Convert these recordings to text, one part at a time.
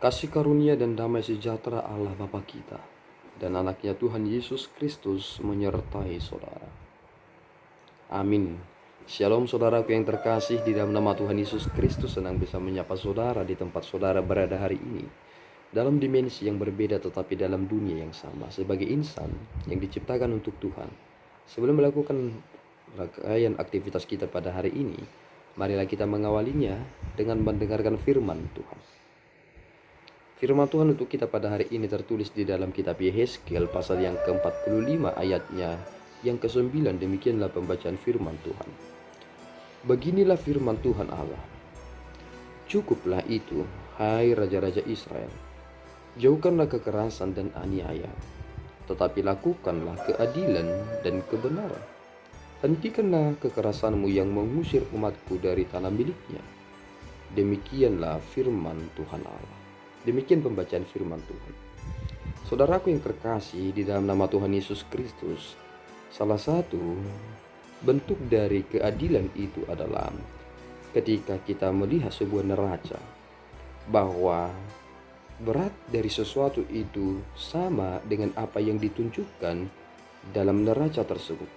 Kasih karunia dan damai sejahtera Allah Bapa kita dan anaknya Tuhan Yesus Kristus menyertai saudara. Amin. Shalom saudaraku yang terkasih, di dalam nama Tuhan Yesus Kristus senang bisa menyapa saudara di tempat saudara berada hari ini. Dalam dimensi yang berbeda tetapi dalam dunia yang sama, sebagai insan yang diciptakan untuk Tuhan. Sebelum melakukan rangkaian aktivitas kita pada hari ini, marilah kita mengawalinya dengan mendengarkan firman Tuhan. Firman Tuhan untuk kita pada hari ini tertulis di dalam kitab Yehezkiel pasal yang ke-45 ayatnya yang ke-9. Demikianlah pembacaan firman Tuhan. Beginilah firman Tuhan Allah. Cukuplah itu, hai raja-raja Israel. Jauhkanlah kekerasan dan aniaya, tetapi lakukanlah keadilan dan kebenaran. Hentikanlah kekerasanmu yang mengusir umatku dari tanah miliknya. Demikianlah firman Tuhan Allah. Demikian pembacaan firman Tuhan. Saudaraku yang terkasih di dalam nama Tuhan Yesus Kristus, salah satu bentuk dari keadilan itu adalah ketika kita melihat sebuah neraca bahwa berat dari sesuatu itu sama dengan apa yang ditunjukkan dalam neraca tersebut,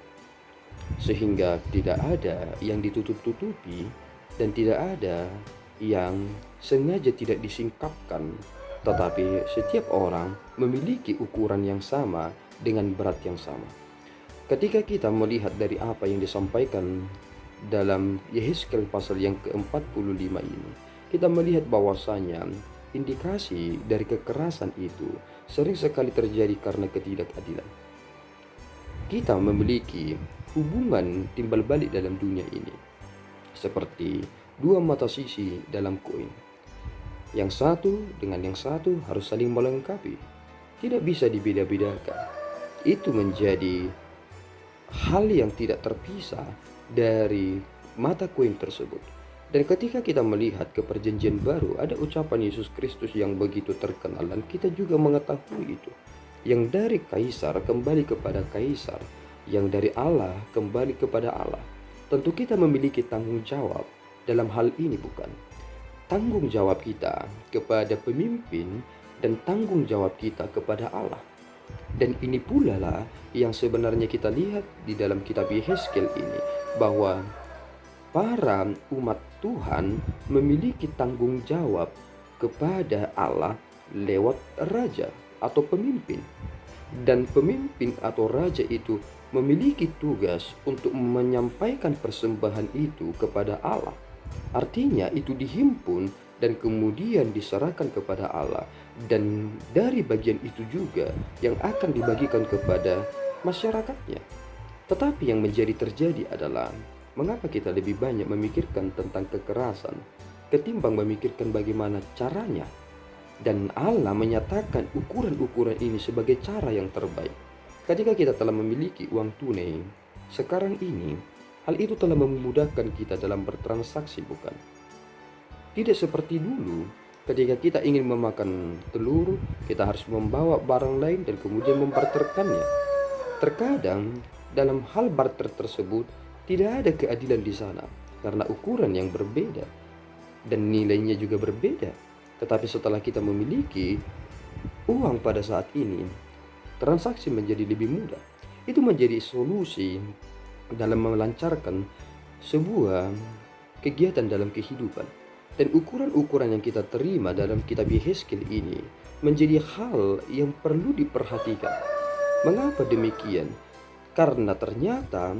sehingga tidak ada yang ditutup-tutupi dan tidak ada yang sengaja tidak disingkapkan, tetapi setiap orang memiliki ukuran yang sama dengan berat yang sama. Ketika kita melihat dari apa yang disampaikan dalam Yehezkiel pasal yang ke-45 ini, kita melihat bahwasanya indikasi dari kekerasan itu sering sekali terjadi karena ketidakadilan. Kita memiliki hubungan timbal balik dalam dunia ini, seperti dua mata sisi dalam koin. Yang satu dengan yang satu harus saling melengkapi, tidak bisa dibeda-bedakan. Itu menjadi hal yang tidak terpisah dari mata koin tersebut. Dan ketika kita melihat ke perjanjian baru, ada ucapan Yesus Kristus yang begitu terkenal, dan kita juga mengetahui itu. Yang dari kaisar kembali kepada kaisar, yang dari Allah kembali kepada Allah. Tentu kita memiliki tanggung jawab dalam hal ini, bukan? Tanggung jawab kita kepada pemimpin dan tanggung jawab kita kepada Allah. Dan ini pula lah yang sebenarnya kita lihat di dalam kitab Yehezkiel ini, bahwa para umat Tuhan memiliki tanggung jawab kepada Allah lewat raja atau pemimpin. Dan pemimpin atau raja itu memiliki tugas untuk menyampaikan persembahan itu kepada Allah. Artinya itu dihimpun dan kemudian diserahkan kepada Allah, dan dari bagian itu juga yang akan dibagikan kepada masyarakatnya. Tetapi yang menjadi terjadi adalah, mengapa kita lebih banyak memikirkan tentang kekerasan ketimbang memikirkan bagaimana caranya? Dan Allah menyatakan ukuran-ukuran ini sebagai cara yang terbaik. Ketika kita telah memiliki uang tunai sekarang ini, hal itu telah memudahkan kita dalam bertransaksi, bukan? Tidak seperti dulu, ketika kita ingin memakan telur, kita harus membawa barang lain dan kemudian membarterkannya. Terkadang dalam hal barter tersebut tidak ada keadilan di sana, karena ukuran yang berbeda dan nilainya juga berbeda. Tetapi setelah kita memiliki uang pada saat ini, transaksi menjadi lebih mudah. Itu menjadi solusi dalam melancarkan sebuah kegiatan dalam kehidupan. Dan ukuran-ukuran yang kita terima dalam kitab Yehezkiel ini menjadi hal yang perlu diperhatikan. Mengapa demikian? Karena ternyata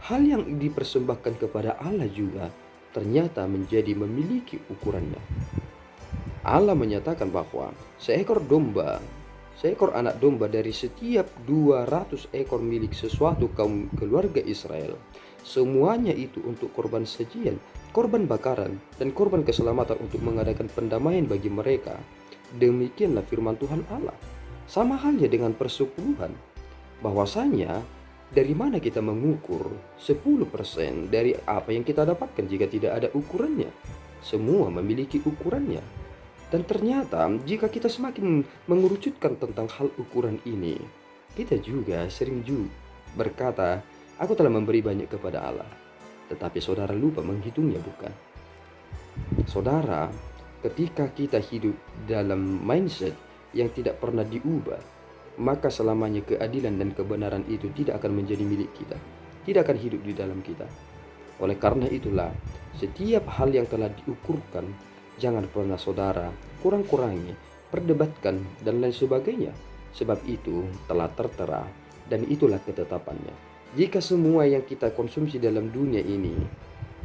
hal yang dipersembahkan kepada Allah juga ternyata menjadi memiliki ukurannya. Allah menyatakan bahwa seekor anak domba dari setiap 200 ekor milik sesuatu kaum keluarga Israel, semuanya itu untuk korban sajian, korban bakaran, dan korban keselamatan untuk mengadakan pendamaian bagi mereka. Demikianlah firman Tuhan Allah. Sama halnya dengan persepuluhan, bahwasanya dari mana kita mengukur 10% dari apa yang kita dapatkan jika tidak ada ukurannya? Semua memiliki ukurannya. Dan ternyata jika kita semakin mengerucutkan tentang hal ukuran ini, kita juga sering berkata, aku telah memberi banyak kepada Allah. Tetapi saudara lupa menghitungnya, bukan? Saudara, ketika kita hidup dalam mindset yang tidak pernah diubah, maka selamanya keadilan dan kebenaran itu tidak akan menjadi milik kita, tidak akan hidup di dalam kita. Oleh karena itulah, setiap hal yang telah diukurkan, jangan pernah saudara kurang-kurangi, perdebatkan, dan lain sebagainya. Sebab itu telah tertera dan itulah ketetapannya. Jika semua yang kita konsumsi dalam dunia ini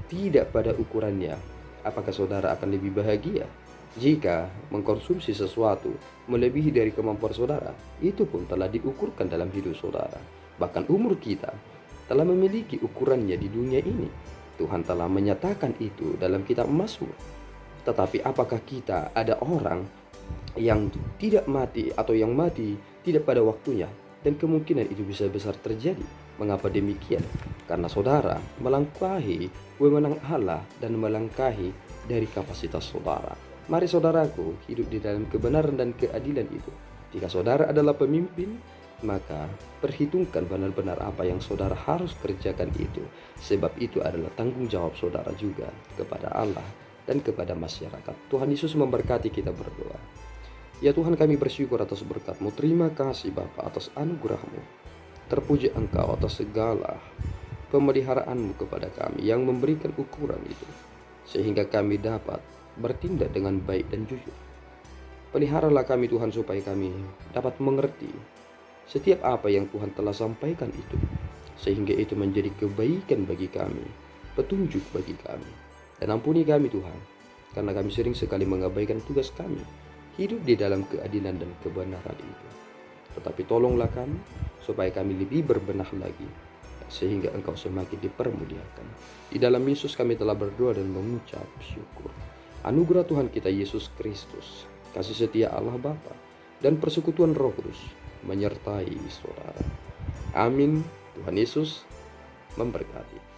tidak pada ukurannya, apakah saudara akan lebih bahagia? Jika mengkonsumsi sesuatu melebihi dari kemampuan saudara, itu pun telah diukurkan dalam hidup saudara. Bahkan umur kita telah memiliki ukurannya di dunia ini. Tuhan telah menyatakan itu dalam kitab Mazmur. Tetapi apakah kita ada orang yang tidak mati atau yang mati tidak pada waktunya? Dan kemungkinan itu bisa besar terjadi. Mengapa demikian? Karena saudara melangkahi wewenang Allah dan melangkahi dari kapasitas saudara. Mari saudaraku hidup di dalam kebenaran dan keadilan itu. Jika saudara adalah pemimpin, maka perhitungkan benar-benar apa yang saudara harus kerjakan itu. Sebab itu adalah tanggung jawab saudara juga kepada Allah dan kepada masyarakat. Tuhan Yesus memberkati, kita berdoa. Ya Tuhan, kami bersyukur atas berkat-Mu. Terima kasih Bapa atas anugerah-Mu. Terpuji Engkau atas segala pemeliharaan-Mu kepada kami yang memberikan ukuran itu, sehingga kami dapat bertindak dengan baik dan jujur. Peliharalah kami Tuhan supaya kami dapat mengerti setiap apa yang Tuhan telah sampaikan itu, sehingga itu menjadi kebaikan bagi kami, petunjuk bagi kami. Dan ampuni kami Tuhan, karena kami sering sekali mengabaikan tugas kami, hidup di dalam keadilan dan kebenaran itu. Tetapi tolonglah kami, supaya kami lebih berbenah lagi, sehingga Engkau semakin dipermuliakan. Di dalam Yesus kami telah berdoa dan mengucap syukur. Anugerah Tuhan kita Yesus Kristus, kasih setia Allah Bapa, dan persekutuan Roh Kudus menyertai saudara. Amin. Tuhan Yesus memberkati.